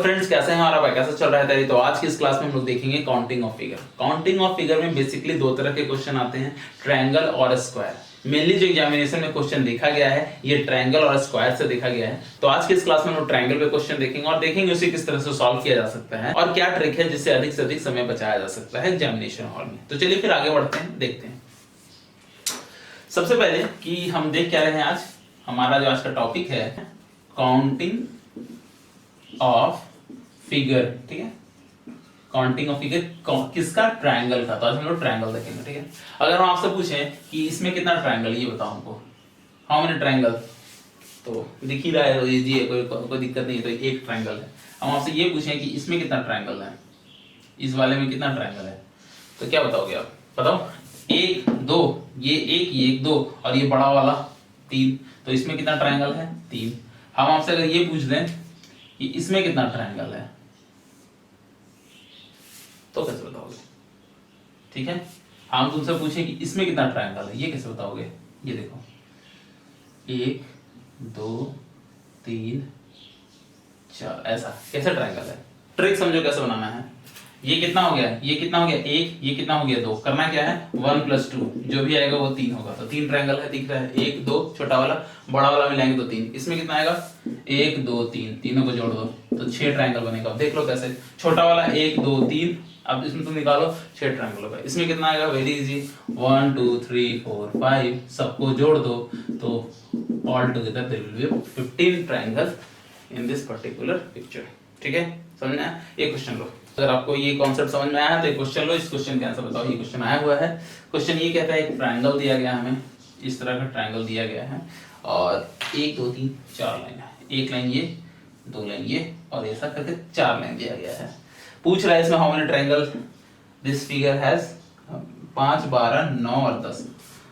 Friends, कैसे हैं और आप कैसा चल रहा है तैयारी। तो आज की इस क्लास में हम लोग देखेंगे counting of figure. Counting of figure में बेसिकली दो तरह के क्वेश्चन आते हैं, ट्रायंगल और स्क्वायर। मेनली जो एग्जामिनेशन में क्वेश्चन देखा गया है ये ट्रायंगल और स्क्वायर से देखा गया है। तो आज की इस क्लास में हम लोग ट्रायंगल पे क्वेश्चन देखेंगे और देखेंगे उसे किस तरह से सॉल्व किया जा सकता है और क्या ट्रिक है जिससे अधिक से अधिक समय बचाया जा सकता है एग्जामिनेशन हॉल में। तो चलिए फिर आगे बढ़ते हैं, देखते हैं। सबसे पहले कि हम देख क्या रहे हैं, आज हमारा जो आज का टॉपिक है काउंटिंग ऑफ फिगर। ठीक है, काउंटिंग ऑफ फिगर किसका, ट्रायंगल का। तो आज हम लोग ट्रायंगल देखेंगे। ठीक है, अगर हम आपसे पूछें कि इसमें कितना ट्रायंगल है ये बताओ हमको, हाउ मेनी ट्रायंगल, तो दिख ही रहा है, तो इजी है, कोई दिक्कत नहीं है। तो एक ट्रायंगल है। हम आपसे ये पूछें कि इसमें कितना ट्रायंगल है, इस वाले में कितना ट्रायंगल है, तो क्या बताओगे आप, बताओ। एक दो, ये एक दो और ये बड़ा वाला तीन, तो इसमें कितना ट्रायंगल है, तीन। हम आपसे अगर ये पूछ दें कि इसमें कितना ट्रायंगल है तो कैसे बताओगे। ठीक है, हम तुमसे पूछें कि इसमें कितना ट्रायंगल है, ये कैसे बताओगे। ये देखो, एक दो तीन चार, ऐसा कैसे ट्रायंगल है। ट्रिक समझो कैसे बनाना है। ये कितना हो गया, ये कितना हो गया एक, ये कितना हो गया दो। करना क्या है, 1 + 2 जो भी आएगा वो 3 होगा। तो 3 ट्रायंगल है, दिख रहा है, एक दो, छोटा वाला बड़ा वाला मिलाएंगे तो 3। इसमें कितना आएगा, 1 2 3, तीनों को जोड़ दो तो 6 ट्रायंगल बनेगा। देख लो कैसे, छोटा वाला 1 2 3, अब इसमें तुम निकालो 6 ट्रायंगल होगा। इसमें कितना आएगा, वेरी इजी, 1 2 3 4 5, सबको जोड़ दो तो all together there will be 15 triangle in this particular picture. ठीक है, समझ में आया। ये क्वेश्चन लो, अगर आपको ये कॉन्सेप्ट समझ में आया है तो एक क्वेश्चन लो, इस क्वेश्चन के आंसर बताओ। ये क्वेश्चन आया हुआ है, क्वेश्चन ये कहता है एक ट्रायंगल दिया गया है हमें, इस तरह का ट्रायंगल दिया गया है और 1 2 3 4 लाइन है, एक लाइन ये, दो लाइन ये और ऐसा करके 4 लाइन दिया गया है। पूछ रहा है इसमें how many triangle this figure has, 5 12 9 और 10।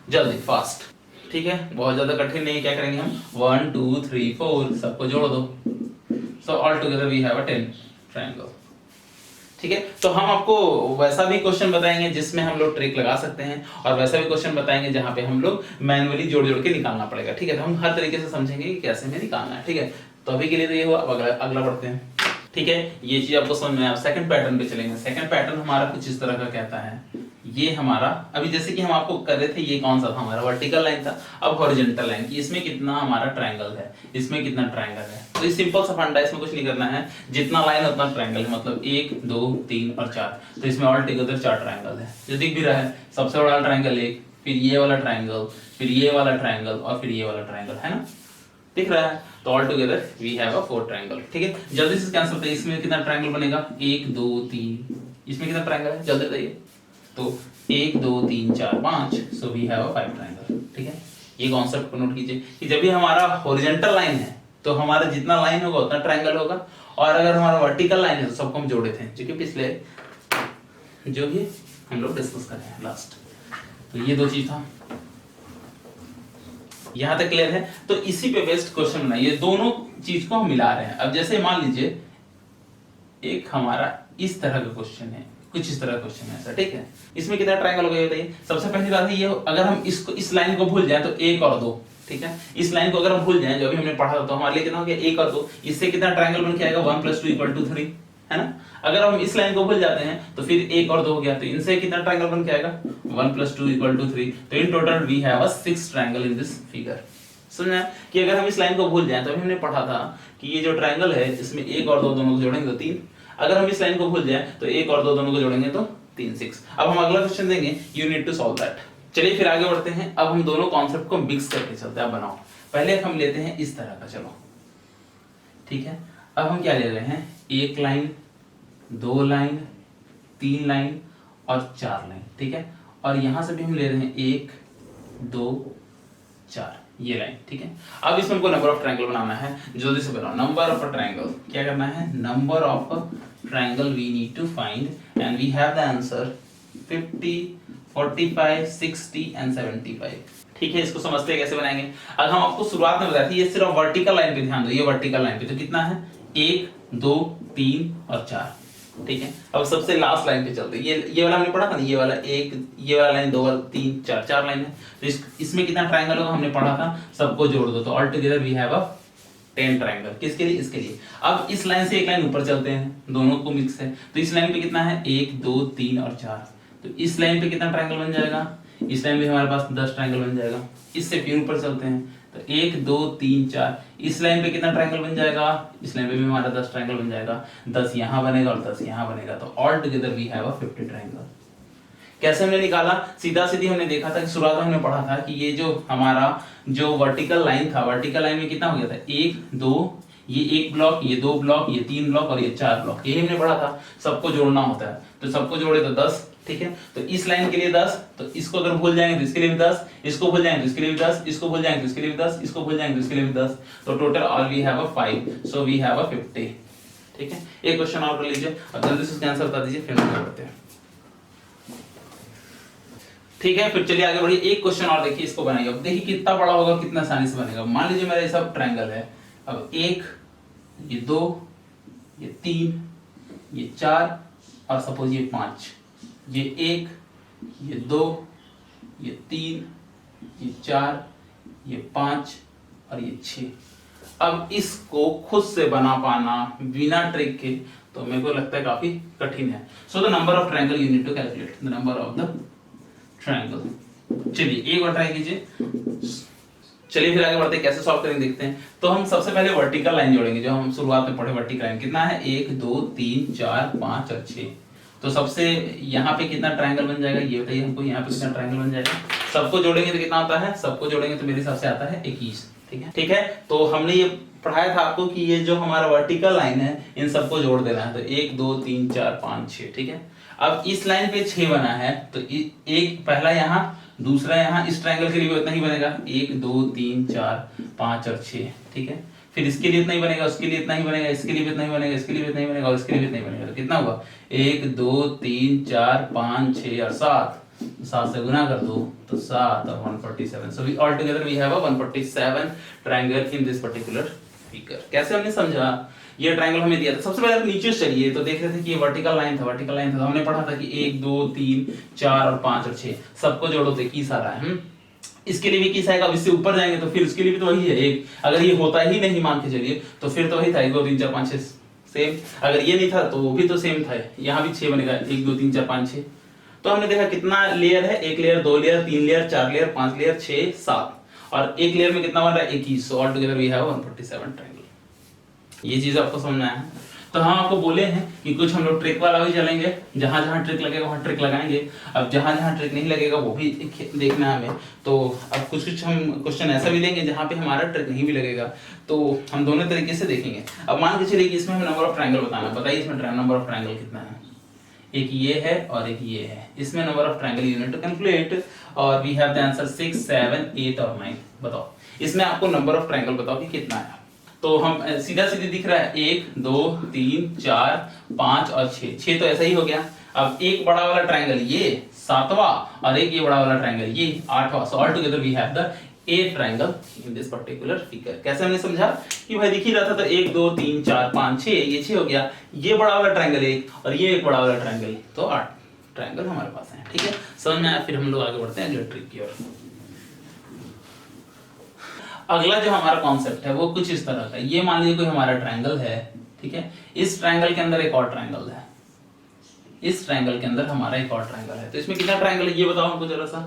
जल्दी फास्ट, ठीक है, बहुत ज्यादा कठिन नहीं। क्या करेंगे हम, 1 2 3 4 सबको जोड़ दो, so all together we have a 10 triangle. ठीक है, तो हम आपको वैसा भी क्वेश्चन बताएंगे जिसमें हम लोग ट्रिक लगा सकते हैं और वैसा भी क्वेश्चन बताएंगे जहां पे हम लोग मैन्युअली जोड़ जोड़ के निकालना पड़ेगा। ठीक है, तो हम हर तरीके से समझेंगे कि कैसे में निकालना है। ठीक है, तो अभी के लिए तो ये हुआ, अब अगला बढ़ते हैं। ठीक है, ये चीज आपको समझ में आया। सेकंड पैटर्न पे चलेंगे। सेकंड पैटर्न हमारा कुछ इस तरह का कहता है, ये हमारा अभी जैसे कि हम आपको कर रहे थे, ये कौन सा था हमारा, वर्टिकल लाइन था। अब हॉरिजॉन्टल लाइन की, इसमें कितना हमारा ट्रायंगल है, इसमें कितना ट्रायंगल है। तो ये सिंपल सा फंडा है, इसमें कुछ नहीं करना है, जितना लाइन उतना ट्रायंगल है। मतलब 1 2 3 और 4, तो इसमें ऑल टुगेदर 4 ट्रायंगल है। जो दिख भी रहा है, सबसे बड़ा ट्रायंगल एक, फिर ये वाला ट्रायंगल, फिर ये वाला ट्रायंगल और फिर ये वाला ट्रायंगल, है ना, दिख रहा है। तो all together we have a 4 triangle. ठीक है, जल्दी से कैंसिल करिए। इसमें कितना ट्रायंगल बनेगा, 1 2 3, इसमें कितना ट्रायंगल है, जल्दी बताइए। तो 1 2 3 4 5, so we have a 5 triangle. ठीक है, ये कॉन्सेप्ट को नोट कीजिए कि जब भी हमारा हॉरिजॉन्टल लाइन है तो हमारा जितना लाइन होगा उतना ट्रायंगल होगा, और अगर हमारा वर्टिकल लाइन है तो सबको हम जोड़े थे, जो कि पिछले जो भी हम लोग डिस्कस कर रहे हैं लास्ट। तो ये दो चीज था, यहां तक क्लियर है। तो इसी पे बेस्ड क्वेश्चन बनाइए, दोनों चीज को हम मिला रहे हैं। अब जैसे मान लीजिए एक हमारा इस तरह का क्वेश्चन है, कुछ इस तरह क्वेश्चन है ऐसा। ठीक है, इसमें कितना ट्रायंगल होगा ये बताइए। सबसे पहली बात है ये, अगर हम इसको इस लाइन को भूल जाए तो 1 और 2। ठीक है, इस लाइन को अगर हम भूल जाएं जो अभी हमने पढ़ा था, तो हमारे लिए कितना हो गया, 1 और 2। इससे कितना ट्रायंगल बन के आएगा, 1 + 2 = 3, है ना। अगर हम इस लाइन को भूल जाते हैं तो फिर 1 और 2 हो गया, तो इनसे कितना ट्रायंगल बन के आएगा, 1 + 2 = 3। तो in total we have a 6 triangle in this figure. समझना कि अगर हम इस लाइन को भूल जाएं तो अभी हमने पढ़ा था कि ये जो ट्रायंगल है इसमें 1 और 2 दोनों को जोड़ेंगे तो 3। अगर हम इस लाइन को भूल जाएं तो 1 और 2 दोनों को जोड़ेंगे तो 3 6। अब हम अगला क्वेश्चन देंगे, you need to solve that. चलिए फिर आगे बढ़ते हैं। अब हम दोनों कॉन्सेप्ट को मिक्स करके चलते हैं। अब बनाओ, पहले हम लेते हैं इस तरह का, चलो ठीक है। अब हम क्या ले रहे हैं, 1 लाइन 2 लाइन 3 लाइन और 4 लाइन। ठीक है, और यहां से भी हम ले रहे हैं 1 2 4, ये लाइन। ठीक है, अब इसमें हमको नंबर ऑफ ट्रायंगल बनाना है। जल्दी से बनाओ, नंबर ऑफ अ ट्रायंगल क्या करना है, number of a triangle we need to find and we have the answer 50 45 60 and 75। ठीक है, इसको समझते हैं कैसे बनाएंगे। अब हम आपको शुरुआत में बताए थे, ये सिर्फ वर्टिकल लाइन पे ध्यान दो, ये वर्टिकल लाइन पे तो कितना है, 1 2 3 और 4। ठीक है, अब सबसे लास्ट लाइन पे चलते हैं। ये वाला हमने पढ़ा था ना, ये वाला 1, ये वाला लाइन 2 3 4, 4 लाइन है। तो इसमें कितना ट्रायंगल होगा हमने पढ़ा था, सबको जोड़ दो तो all together we have a 10 triangle. किसके लिए? इसके लिए। अब इस लाइन से एक लाइन ऊपर चलते हैं, दोनों को मिक्स है, तो इस लाइन पे कितना है 1 2 3 और 4, तो इस लाइन पे कितना ट्रायंगल बन जाएगा, इस लाइन पे हमारे पास 10 ट्रायंगल बन जाएगा। इससे फिर ऊपर चलते हैं तो 1 2 3 4, इस लाइन पे कितना ट्रायंगल बन जाएगा, इस लाइन पे भी हमारा 10 ट्रायंगल बन जाएगा, 10 यहाँ बनेगा और 10 यहाँ बनेगा, तो all together we have a 50 triangle. कैसे हमने निकाला? सीधा सीधी हमने देखा था कि शुरुआत में हमने पढ़ा था कि ये जो हमारा जो वर्टिकल लाइन था, वर्टिकल लाइन में कितना हो गया था 1 2, ये एक ब्लॉक, ये 2 ब्लॉक, ये 3 ब्लॉक और ये 4 ब्लॉक, यही हमने पढ़ा था। सबको जोड़ना होता है, तो सबको जोड़े तो 10, ठीक है। तो इस लाइन के लिए 10, तो इसको अगर भूल जाएंगे तो इसके लिए भी 10, इसको भूल जाएंगे तो इसके लिए भी 10, इसको भूल जाएंगे तो इसके लिए भी 10, इसको भूल जाएंगे तो इसके लिए भी 10, तो total all we have a 5, so we have a 50, ठीक है। एक क्वेश्चन और कर लीजिए, अब जल्दी से इसका आंसर बता दीजिए, फिर हम करते हैं, ठीक है। फिर चलिए आगे बढ़िए, एक क्वेश्चन और देखिए, इसको बनाइए। अब देखिए कितना बड़ा होगा, कितना आसानी से बनेगा। मान लीजिए मेरा ये सब ट्रायंगल है, अब 1 ये 2 ये 3 ये 4 और सपोज ये 5, ये 1 ये 2 ये 3 ये 4 ये 5 और ये 6। अब इसको खुद से बना पाना बिना ट्रिक के तो मेरे को लगता है काफी कठिन है। So the number of triangle you need to calculate the number of the triangle. चलिए एक बार ट्राई कीजिए। चलिए फिर आगे बढ़ते हैं, कैसे सॉल्व करेंगे देखते हैं। तो हम सबसे पहले वर्टिकल लाइन जोड़ेंगे, जो हम शुरुआत में पढ़े वर्टिकल लाइन कितना है 1 2 3 4 5 और 6। तो सबसे यहाँ पे कितना ट्रायंगल बन जाएगा ये बताइए हमको, यहाँ पे कितना ट्रायंगल बन जाएगा। सबको जोड़ेंगे तो कितना आता है, सबको जोड़ेंगे तो मेरे हिसाब से आता है 21, ठीक है। ठीक है, तो हमने ये पढ़ाया था आपको कि ये जो हमारा वर्टिकल लाइन है इन सबको जोड़ देना है, तो 1 2 3 4 5 6, ठीक है। अब इस लाइन पे 6 बना है, तो एक पहला यहाँ, दूसरा यहाँ, इस ट्रायंगल के लिए भी उतना ही बनेगा 1 2 3 4 5 और 6, ठीक है। फिर इसके लिए इतना ही बनेगा, उसके लिए इतना ही बनेगा, इसके लिए भी इतना ही बनेगा, इसके लिए भी इतना ही बनेगा और इसके लिए भी इतना ही बनेगा। तो कितना हुआ 1 2 3 4 5 6 और 7, 7 से गुना कर दो तो 7 और 147। So we all together we have a 147 triangle in this particular figure. कैसे हमने समझा, ये ट्रायंगल हमें दिया था। सबसे पहले आप नीचे चलिए तो देख रहे थे कि ये वर्टिकल लाइन था, वर्टिकल लाइन था, तो हमने पढ़ा था कि 1 2 3 4 और 5 और 6 सबको जोड़ो तो 21 आ रहा है। इसके लिए भी 21 आएगा। अब इससे ऊपर जाएंगे तो फिर उसके लिए भी तो वही है एक, अगर ये होता ही नहीं मान के चलिए तो फिर तो वही था 1 2 3 4 5 6 सेम, अगर ये नहीं था तो वो भी तो सेम था, यहाँ भी 6 बनेगा 1 2 3 4 5 6। तो हमने देखा कितना लेयर है, 1 layer 2 layer 3 layer 4 layer 5 layer 6 7 और एक लेयर में कितना बन रहा है 21। All together we have 147 triangle. ये चीज आपको समझना है। तो हम आपको बोले हैं कि कुछ हम लोग ट्रिक वाला भी चलेंगे, जहां जहां ट्रिक लगेगा वहां ट्रिक लगाएंगे। अब जहां जहां ट्रिक नहीं लगेगा वो भी देखना है हमें। तो अब कुछ कुछ हम क्वेश्चन ऐसा भी लेंगे जहां पे हमारा ट्रिक नहीं भी लगेगा, तो हम दोनों तरीके से देखेंगे। अब मान के चलिए कि इसमें हमें नंबर ऑफ ट्रायंगल बताना है। बताइए इसमें नंबर ऑफ ट्रायंगल कितना है, एक ये है और एक ये है। इसमें number of triangle you need to calculate और वी हैव द आंसर 6 7 8 और 9। बताओ इसमें आपको नंबर ऑफ ट्रायंगल बताओ कि कितना है। तो हम सीधा सीधी दिख रहा है 1 2 3 4 5 और 6, 6 तो ऐसा ही हो गया। अब एक बड़ा वाला ट्रायंगल ये 7वां और एक ये बड़ा वाला ट्रायंगल ये 8वां। So all together we have the 8 triangle in this particular figure. कैसे हमने समझा कि भाई दिख ही रहा था, तो 1 2 3 4 5 6, ये 6 हो गया, ये बड़ा वाला ट्रायंगल एक और ये एक बड़ा वाला ट्रायंगल, तो 8 ट्रायंगल हमारे पास है, ठीक है। समझ में आया। फिर हम लोग आगे बढ़ते हैं अगले ट्रिक की ओर। अगला जो हमारा कॉन्सेप्ट है वो कुछ इस तरह का। ये मान लीजिए कोई हमारा ट्रायंगल है, ठीक है। इस ट्रायंगल के अंदर एक और ट्रायंगल है, इस ट्रायंगल के अंदर हमारा एक और ट्रायंगल है। तो इसमें कितना ट्रायंगल है ये बताओ हमको जरा सा।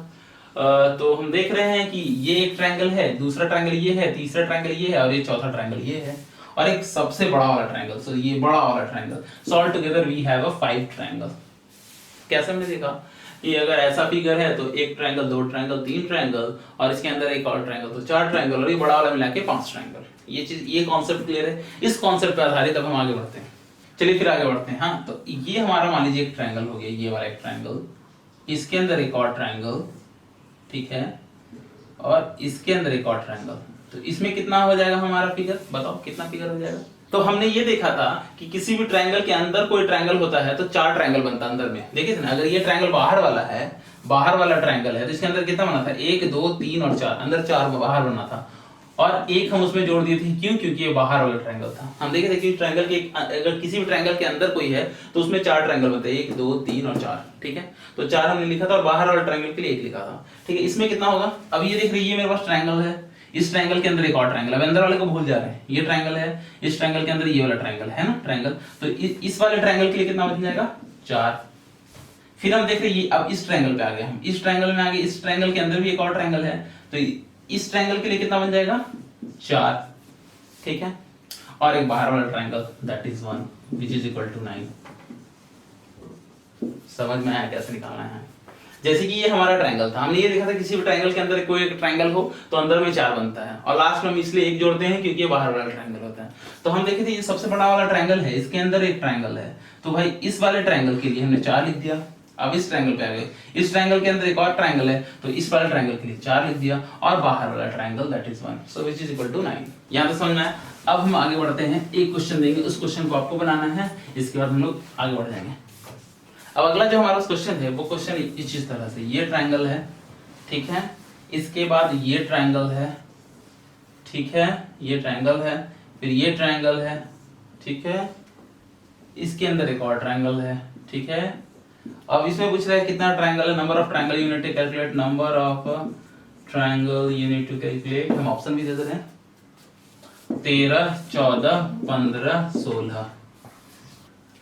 तो हम देख रहे हैं कि ये एक ट्रायंगल है, दूसरा ट्रायंगल ये है, तीसरा ट्रायंगल ये है और ये चौथा ट्रायंगल ये है और एक सबसे बड़ा वाला ट्रायंगल। सो ये बड़ा वाला triangle. So all together we have a 5 triangle. कैसे हमने देखा कि अगर ऐसा फिगर है तो एक ट्रायंगल, दो ट्रायंगल, तीन ट्रायंगल और इसके अंदर एक और ट्रायंगल, तो 4 ट्रायंगल और ये बड़ा वाला मिला के 5 ट्रायंगल। ये चीज, ये कॉन्सेप्ट क्लियर है। इस कॉन्सेप्ट पे आधारित अब हम आगे बढ़ते हैं। चलिए फिर आगे बढ़ते हैं। हाँ, तो ये हमारा मान लीजिए एक ट्रायंगल हो गया, ये वाला एक ट्रायंगल, इसके अंदर एक और ट्रायंगल, ठीक है, और इसके अंदर एक और ट्रायंगल। तो इसमें कितना हो जाएगा हमारा फिगर, बताओ कितना फिगर हो जाएगा। तो हमने ये देखा था कि किसी भी ट्रायंगल के अंदर कोई ट्रायंगल होता है तो 4 ट्रायंगल बनता है अंदर में। देखिए ना, अगर ये ट्रायंगल बाहर वाला है, बाहर वाला ट्रायंगल है, तो इसके अंदर कितना बना था 1 2 3 और 4, अंदर 4 बाहर बना था और एक हम उसमें जोड़ दिए थे। क्यों? क्योंकि ये बाहर वाला ट्रायंगल था। हम देखे थे कि ट्रायंगल के अगर किसी भी ट्रायंगल के अंदर कोई है तो उसमें 4 ट्रायंगल बनते हैं, 1 2 3 और 4, ठीक है। तो 4 हमने लिखा था और बाहर वाले ट्रायंगल के लिए 1 लिखा था, ठीक है। इसमें कितना होगा, अब ये देख रही है मेरे पास ट्रायंगल है, इस ट्रायंगल के अंदर एक और ट्रायंगल, अब अंदर वाले को भूल जा रहे हैं, ये ट्रायंगल है, इस ट्रायंगल के अंदर ये वाला ट्रायंगल है ना ट्रायंगल, तो इस वाले ट्रायंगल के लिए कितना बन जाएगा 4। फिर हम देख रहे हैं अब इस ट्रायंगल पे आ गए, हम इस ट्रायंगल में आ गए, इस ट्रायंगल के अंदर भी एक और ट्रायंगल है, तो इस ट्रायंगल के लिए कितना बन जाएगा 4, ठीक है, और एक बाहर वाला triangle that is 1 which is equal to 9। समझ में आया कैसे निकालना है? जैसे कि ये हमारा ट्रायंगल था, हमने ये देखा था किसी भी ट्रायंगल के अंदर कोई एक ट्रायंगल हो तो अंदर में 4 बनता है, और लास्ट में हम इसलिए 1 जोड़ते हैं क्योंकि ये बाहर वाला ट्रायंगल होता है। तो हम देखे थे ये सबसे बड़ा वाला ट्रायंगल है, इसके अंदर एक ट्रायंगल है, तो भाई इस वाले ट्रायंगल के लिए हमने 4 लिख दिया। अब इस ट्रायंगल पे आ गए, इस ट्रायंगल के अंदर एक और ट्रायंगल है, तो इस वाले ट्रायंगल के लिए 4 लिख दिया, और बाहर वाला triangle that is 1, so which is equal to 9। यहां तक समझना है। अब हम आगे बढ़ते हैं, एक क्वेश्चन देंगे, उस क्वेश्चन को आपको बनाना है, इसके बाद हम लोग आगे बढ़ जाएंगे। अब अगला जो हमारा क्वेश्चन है वो क्वेश्चन इस तरह से, ये ट्रायंगल है, ठीक है, इसके बाद ये ट्रायंगल है, ठीक है, ये ट्रायंगल है, फिर ये ट्रायंगल है, ठीक है, इसके अंदर एक और ट्रायंगल है, ठीक है। अब इसमें पूछ रहा है कितना ट्रायंगल है, number of triangle you need to calculate, number of triangle you need to calculate, हम ऑप्शन भी दे देते हैं 13, 14, 15, 16।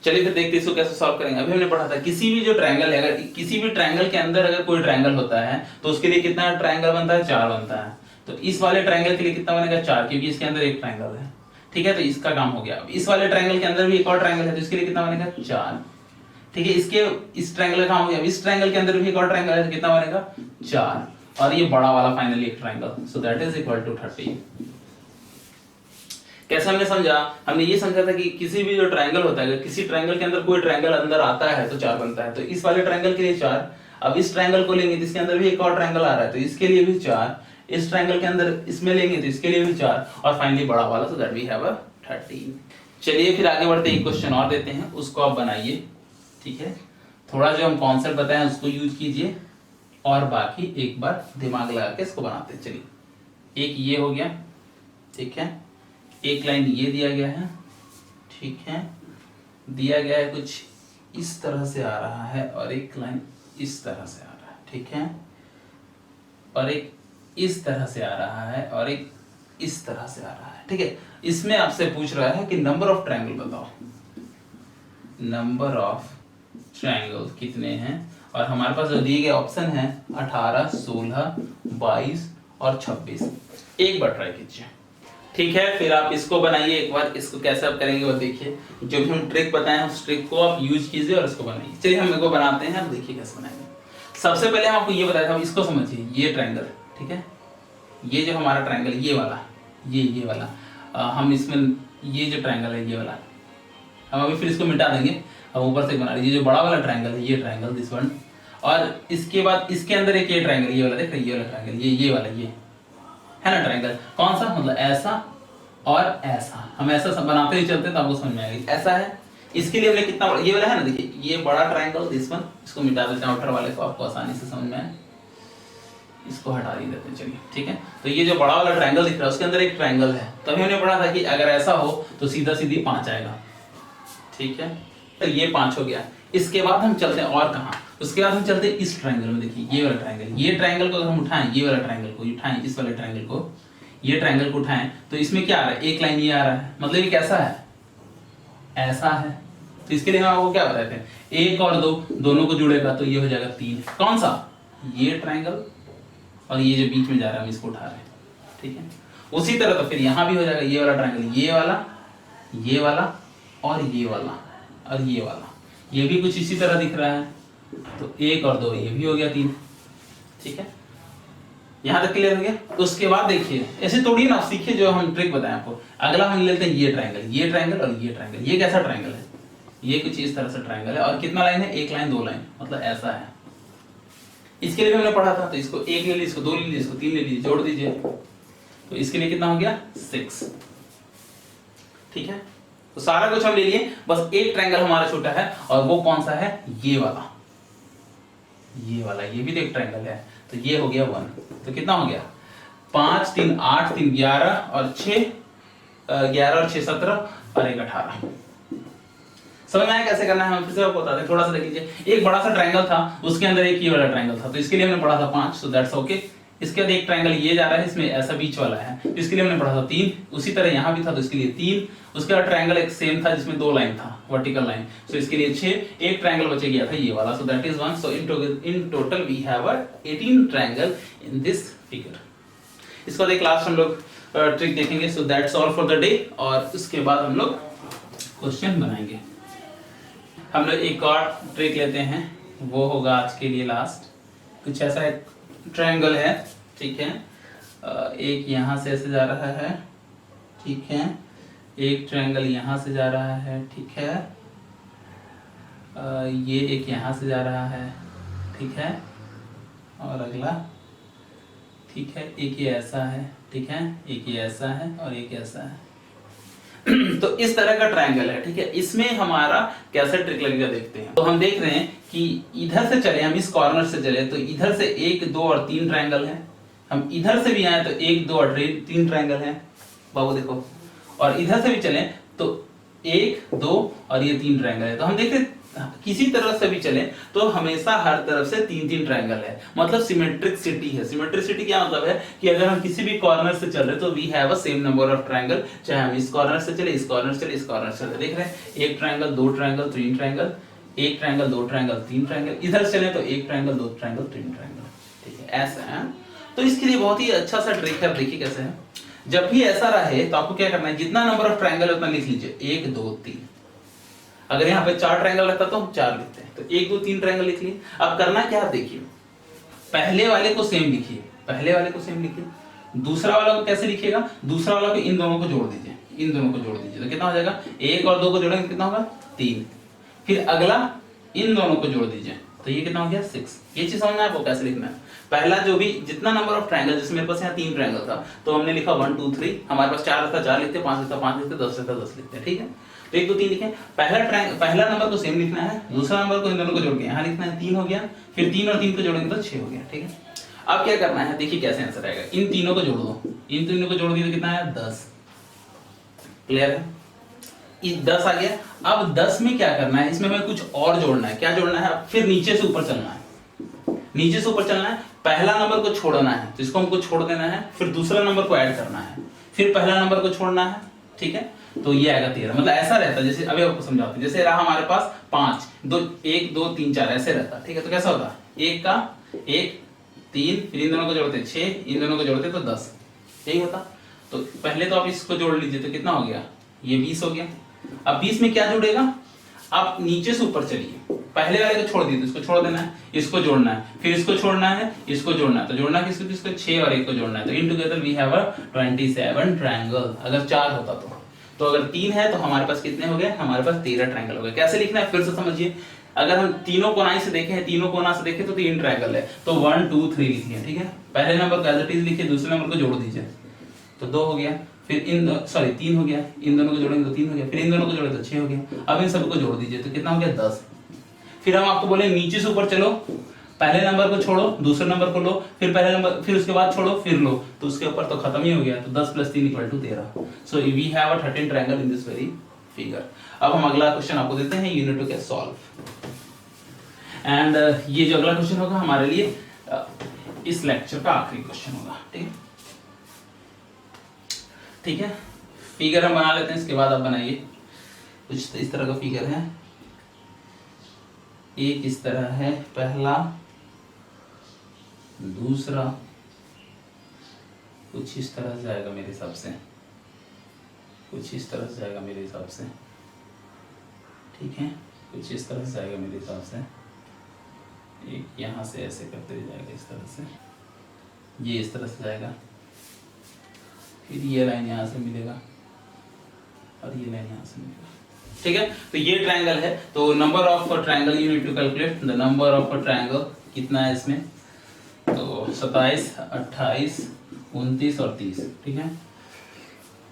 चलिए फिर देखते हैं इसको कैसे सॉल्व करेंगे। अभी हमने पढ़ा था किसी भी जो ट्रायंगल है, अगर किसी भी ट्रायंगल के अंदर अगर कोई ट्रायंगल होता है तो उसके लिए कितना ट्रायंगल बनता है 4 बनता है। तो इस वाले ट्रायंगल के लिए कितना बनेगा 4, क्योंकि इसके अंदर एक ट्रायंगल है, ठीक है, तो इसका काम हो गया। अब इस वाले ट्रायंगल के अंदर भी एक और ट्रायंगल है, तो इसके लिए कितना बनेगा 4, ठीक है, इसके इस ट्रायंगल का काम हो गया। इस ट्रायंगल के अंदर भी एक और ट्रायंगल है, तो कितना बनेगा 4, और ये बड़ा वाला फाइनली एक triangle, so that is equal to 30। कैसे हमने समझा? हमने ये समझा था कि किसी भी जो ट्रायंगल होता है, किसी ट्रायंगल के अंदर कोई ट्रायंगल अंदर आता है तो 4 बनता है, तो इस वाले ट्रायंगल के लिए 4। अब इस ट्रायंगल को लेंगे तो इसके अंदर भी एक और ट्रायंगल आ रहा है, तो इसके लिए भी 4, इस ट्रायंगल के अंदर इसमें लेंगे तो इसके लिए भी 4, और फाइनली बड़ा वाला, सो दैट वी हैव 13। चलिए फिर आगे बढ़ते हैं, एक क्वेश्चन और देते हैं, उसको आप बनाइए, ठीक है, थोड़ा जो हम कॉन्सेप्ट बताएं उसको यूज कीजिए, और बाकी एक बार दिमाग लगा के इसको बनाते हैं। चलिए, एक ये हो गया, ठीक है, एक लाइन ये दिया गया है, ठीक है, दिया गया है कुछ इस तरह से आ रहा है, और एक लाइन इस तरह से आ रहा है, ठीक है, और एक इस तरह से आ रहा है, और एक इस तरह से आ रहा है, ठीक है। इसमें आपसे पूछ रहा है कि नंबर ऑफ ट्रायंगल बताओ, नंबर ऑफ ट्रायंगल कितने हैं, और हमारे पास जो दिए गए ऑप्शन है 18, 16, 22 और 26। एक बार ट्राई कीजिए, ठीक है, फिर आप इसको बनाइए एक बार, इसको कैसे आप करेंगे वो देखिए, जो भी हम ट्रिक बताएं उस ट्रिक को आप यूज कीजिए और इसको बनाइए। चलिए हम इसको बनाते हैं, आप देखिए कैसे बनाएंगे। सबसे पहले हम आपको ये बताया था, इसको समझिए, ये ट्रायंगल, ठीक है, ये जो हमारा ट्रायंगल ये वाला, ये वाला, हम इसमें ये जो ट्रायंगल है ये वाला, हम अभी फिर इसको मिटा देंगे, हम ऊपर से बना लीजिए। जो बड़ा वाला ट्रायंगल है ये ट्रायंगल, दिस वन, और इसके बाद इसके अंदर एक ये ट्रायंगल, ये वाला, देख रहे ये वाला ट्रायंगल, ये वाला, ये है ना ट्रायंगल, कौन सा, मतलब ऐसा और ऐसा, हम ऐसा बनाते ही चलते हैं तो आपको समझ में आएगा। ऐसा है, इसके लिए हमने कितना बड़ा, ये वाला है ना, देखिए ये बड़ा ट्रायंगल, दिस वन, इसको मिटा देते हैं आउटर वाले को, आपको आसानी से समझ में आए, इसको हटा ही देते हैं। चलिए ठीक है, तो ये जो बड़ा वाला ट्रायंगल दिख रहा है उसके अंदर एक ट्रायंगल है, तभी हमने पढ़ा था कि अगर ऐसा हो तो सीधा सीधी 5 आएगा, ठीक है, तो ये 5 हो गया। इसके बाद हम चलते हैं और कहाँ, उसके बाद हम चलते हैं इस ट्रायंगल में। देखिए ये वाला ट्रायंगल, ये ट्रायंगल को अगर हम उठाएं, ये वाला ट्रायंगल को उठाएं, इस वाले ट्रायंगल को, ये ट्रायंगल को उठाएं तो इसमें क्या आ रहा है, एक लाइन ये आ रहा है, मतलब ये कैसा है, ऐसा है। तो इसके लिए हम आपको क्या बताते हैं, 1 और 2 दोनों को जुड़ेगा तो ये हो जाएगा 3। कौन सा, ये ट्रायंगल, और ये जो बीच में जा रहा है हम इसको उठा रहे हैं, ठीक है। उसी तरह तो फिर यहाँ भी हो जाएगा, ये वाला ट्रायंगल, ये वाला, ये वाला और ये वाला और ये वाला, ये भी कुछ इसी तरह दिख रहा है, तो 1 और 2 ये भी हो गया 3, ठीक है। यहाँ तक क्लियर हो गया। उसके बाद देखिए ऐसे तोड़िए ना, सीखिए जो हम ट्रिक बताएं आपको। अगला हम लेते हैं ये ट्रायंगल, ये ट्रायंगल और ये ट्रायंगल। ये कैसा ट्रायंगल है, ये कुछ इस तरह से ट्रायंगल है, और कितना लाइन है, 1 लाइन 2 लाइन, मतलब ऐसा है। इसके लिए भी हमने पढ़ा था, तो इसको 1 ले लीजिए, इसको 2 ले लीजिए, इसको 3 ले लीजिए, जोड़ दीजिए, तो इसके लिए कितना हो गया 6, ठीक है। तो सारा कुछ हम ले लिए, बस एक ट्रायंगल हमारा छोटा है, और वो कौन सा है, ये वाला, ये वाला, ये भी तो एक ट्रायंगल है, तो ये हो गया 1। तो कितना हो गया, 5 3 8 3 11 और 6 11 और 6 17 और 1 18। समझ में आया कैसे करना है, हम फिर से आपको बताते हैं, थोड़ा सा देख लीजिए। एक बड़ा सा ट्रायंगल था, उसके अंदर एक ये वाला ट्रायंगल था, तो इसके लिए हमने पढ़ा था 5, सो दैट्स ओके। इसके बाद एक ट्रायंगल ये जा रहा है, इसमें ऐसा बीच वाला है, तो इसके लिए हमने पढ़ा था 3, उसी तरह यहाँ भी था तो इसके लिए 3, उसके बाद ट्रायंगल एक सेम था जिसमें 2 लाइन था, वर्टिकल लाइन, सो इसके लिए 6, एक ट्रायंगल बचे गया था ये वाला, so that is 1, so in total we have 18 triangle in this figure. इसके बाद एक लास्ट हम लोग ट्रिक देखेंगे, so that's all for the day, और उसके बाद हम लोग क्वेश्चन बनाएंगे। हम लोग एक और ट्रिक लेते हैं, वो होगा आज के लिए लास्ट। कुछ ऐसा एक ट्रायंगल है, ठीक है, एक यहाँ से ऐसे जा रहा है, ठीक है, एक ट्रायंगल यहाँ से जा रहा है, ठीक है, ये एक यहाँ से जा रहा है, ठीक है, और अगला, ठीक है, एक ये ऐसा है, ठीक है, एक ये ऐसा है और एक ऐसा है। तो इस तरह का ट्रायंगल है, ठीक है, इसमें हमारा कैसे ट्रिक लगेगा देखते हैं। तो हम देख रहे हैं कि इधर से चले, हम इस कॉर्नर से चले तो इधर से 1, 2 और 3 ट्रायंगल है, हम इधर से भी आए तो 1, 2 और 3 ट्रायंगल है, बाबू देखो, और इधर से भी चले तो 1, 2 और ये 3 ट्रायंगल है। तो हम देख रहे किसी तरफ से भी चले तो हमेशा हर तरफ से 3-3 ट्रायंगल है, मतलब सिमेट्रिसिटी है। सिमेट्रिसिटी क्या मतलब है कि अगर हम किसी भी कॉर्नर से चल रहे तो we have a same number of triangle, चाहे हम इस कॉर्नर से चले, इस कॉर्नर से चले, इस कॉर्नर से चले। देख रहे हैं, एक ट्रायंगल, 2 ट्रायंगल, 3 ट्रायंगल, एक ट्रायंगल, 2 ट्रायंगल, 3 ट्रायंगल, इधर चले तो एक ट्रायंगल, 2 ट्रायंगल, 3 ट्रायंगल, ठीक है, ऐसा है। तो इसके लिए बहुत ही अच्छा सा ट्रिक है, देखिए कैसे है। जब भी ऐसा रहे तो आपको क्या करना है, जितना नंबर ऑफ ट्रायंगल है उतना लिख लीजिए, 1, 2, 3। अगर यहाँ पे 4 ट्रायंगल रहता तो हम 4 लिखते हैं, तो 1, 2, 3 ट्रायंगल लिख लिए। अब करना क्या है, देखिए, पहले वाले को सेम लिखिए, पहले वाले को सेम लिखिए, दूसरा वाला को कैसे लिखिएगा, दूसरा वाला को इन दोनों को जोड़ दीजिए, इन दोनों को जोड़ दीजिए, तो कितना हो जाएगा, 1 और 2 को जोड़ेंगे कितना होगा, 3, फिर अगला इन दोनों को जोड़ दीजिए, तो ये कितना हो गया, 6। ये चीज समझना है आपको कैसे लिखना है। पहला जो भी जितना नंबर ऑफ ट्रायंगल, जैसे मेरे पास यहाँ 3 ट्रायंगल था तो हमने लिखा 1, 2, 3, हमारे पास 4 रहता 4 लिखते, 5 रहता 5 लिखते, 10 रहता 10 लिखते, ठीक है। तो 1, 2, 3 लिखे, पहला नंबर को सेम लिखना है, दूसरा नंबर को इन दोनों को जोड़ के यहाँ लिखना है, 3 हो गया, फिर 3 और 3 को जोड़ेंगे तो 6 हो गया, ठीक है। अब क्या करना है, देखिए कैसे आंसर आएगा, इन तीनों को जोड़ दो, इन तीनों को जोड़ दिए तो कितना है, 10, क्लियर है, इस 10 आ गया। अब 10 में क्या करना है, इसमें हमें कुछ और जोड़ना है, क्या जोड़ना है, फिर नीचे से ऊपर चलना है, नीचे से ऊपर चलना है, पहला नंबर को छोड़ना है तो इसको हमको छोड़ देना है, फिर दूसरा नंबर को ऐड करना है, फिर पहला नंबर को छोड़ना है, ठीक है, तो ये आएगा 13। मतलब ऐसा रहता है, जैसे अभी आपको समझाते हैं, जैसे रहा हमारे पास 5, 2, 1, 2, 3, 4 ऐसे रहता, ठीक है। तो कैसा होता, 1 का 1, 3, फिर इन दोनों को जोड़ते 6, इन दोनों को जोड़ते तो 10, यही होता। तो पहले तो आप इसको जोड़ लीजिए, तो कितना हो गया, ये 20 हो गया। अब 20 में क्या जुड़ेगा, आप नीचे से ऊपर चलिए, पहले वाले को छोड़ दिए तो इसको छोड़ देना है, इसको जोड़ना है, फिर इसको छोड़ना है, इसको जोड़ना है, तो जोड़ना किसको किसको, 6 और 1 को जोड़ना है, तो in together we have a 27 triangle. अगर 4 होता तो अगर 3 है तो हमारे पास कितने हो गए, हमारे पास 13 ट्रायंगल हो गए। कैसे लिखना है फिर से समझिए, अगर हम तीनों कोनाई से देखें, तीनों कोना से देखें तो 3 ट्रायंगल है, तो 1, 2, 3 लिखिए, ठीक है। पहले नंबर को एज इट इज लिखिए, दूसरे नंबर को जोड़ दीजिए तो 2 हो गया, फिर 3 हो गया, इन दोनों को जोड़ेंगे तो 3 हो गया, फिर इन दोनों को जोड़े तो 6 हो गया। अब इन सबको जोड़ दीजिए तो कितना हो गया, 10। फिर हम आपको बोले नीचे से ऊपर चलो, पहले नंबर को छोड़ो, दूसरे नंबर को लो, फिर पहले नंबर, फिर उसके बाद छोड़ो, फिर लो, तो उसके ऊपर तो खत्म ही हो गया। तो 10 + 3 = 13। So we have a 13 triangle in this very figure. अब हम अगला क्वेश्चन आपको देते हैं, you need to get solve. And ये जो अगला क्वेश्चन होगा हमारे लिए इस लेक्चर का आखिरी क्वेश्चन होगा, ठीक है, ठीक है। फिगर हम बना लेते हैं, इसके बाद आप बनाइए। कुछ इस तरह का फिगर है, एक इस तरह है, पहला, दूसरा, कुछ इस तरह से जाएगा मेरे हिसाब से, कुछ इस तरह से जाएगा मेरे हिसाब से, ठीक है, कुछ इस तरह से जाएगा मेरे हिसाब से, एक यहाँ से ऐसे करते हुए जाएगा इस तरह से, ये इस तरह से जाएगा, फिर ये लाइन यहाँ से मिलेगा और ये लाइन यहाँ से मिलेगा, ठीक है। तो ये ट्रायंगल है, तो number of triangle you need to calculate the number of triangle कितना है इसमें, तो 27, 28, 29 और 30, ठीक है।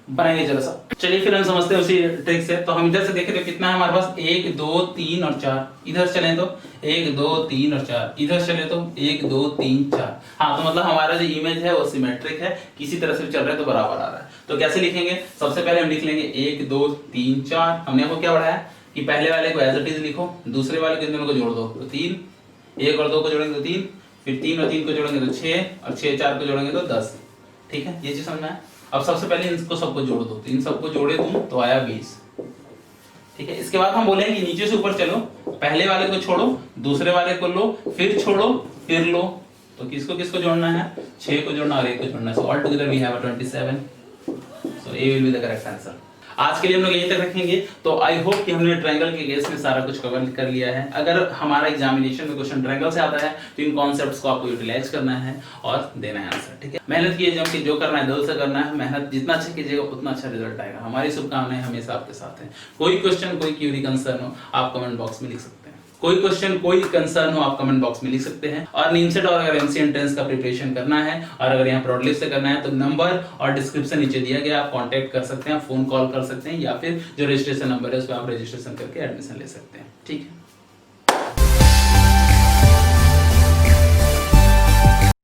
बनाइए जरा सा, चलिए फिर हम समझते हैं उसी ट्रिक से। तो हम इधर से देखें तो कितना है हमारे पास, 1, 2, 3 और 4, इधर चले तो 1, 2, 3 और 4, इधर चले तो 1, 2, 3, 4। हाँ, तो मतलब हमारा जो इमेज है वो सिमेट्रिक है, किसी तरह से चल रहा है तो बराबर आ रहा है। तो कैसे लिखेंगे, सबसे पहले हम लिख लेंगे 1, 2, 3, 4। हमने आपको क्या पढ़ाया कि पहले वाले को एज इट इज लिखो, दूसरे वाले के दोनों को जोड़ दो तो 3, 1 और 2 को जोड़ेंगे तो 3, फिर 3 और 3 को जोड़ेंगे तो 6, और 6 4 को जोड़ेंगे तो 10। ठीक है, ये चीज समझ में आया। अब सबसे पहले इनको सबको जोड़ दो, तो इन सबको जोड़े तुम तो आया 20। ठीक है, इसके बाद हम बोलेंगे नीचे से ऊपर चलो, पहले वाले को छोड़ो, दूसरे वाले को लो, फिर छोड़ो, फिर लो। तो किसको किसको जोड़ना है? 6 को जोड़ना और 1 को जोड़ना है। So all together we have 27। So A will be the correct answer. आज के लिए हम लोग यहीं तक रखेंगे। तो आई होप कि हमने ट्रायंगल के केस में सारा कुछ कवर कर लिया है। अगर हमारा एग्जामिनेशन में क्वेश्चन ट्रायंगल से आता है तो इन कॉन्सेप्ट्स को आपको यूटिलाइज करना है और देना है आंसर। ठीक है, मेहनत कीजिए, जो करना है दिल से करना है। मेहनत जितना अच्छा कीजिएगा उतना अच्छा रिजल्ट आएगा। हमारी शुभकामनाएं हमेशा आपके साथ हैं। कोई क्वेश्चन, कोई क्यूरी, कंसर्न हो, आप कमेंट बॉक्स में लिख सकते हैं। कोई क्वेश्चन, कोई कंसर्न हो, आप कमेंट बॉक्स में लिख सकते हैं। और नीमसेट और अगर एमसी एंट्रेंस का प्रिपरेशन करना है और अगर यहाँ प्रोडलिप से करना है तो नंबर और डिस्क्रिप्शन नीचे दिया गया, आप कांटेक्ट कर सकते हैं, फोन कॉल कर सकते हैं, या फिर जो रजिस्ट्रेशन नंबर है उस पर आप रजिस्ट्रेशन करके एडमिशन ले सकते हैं। ठीक है।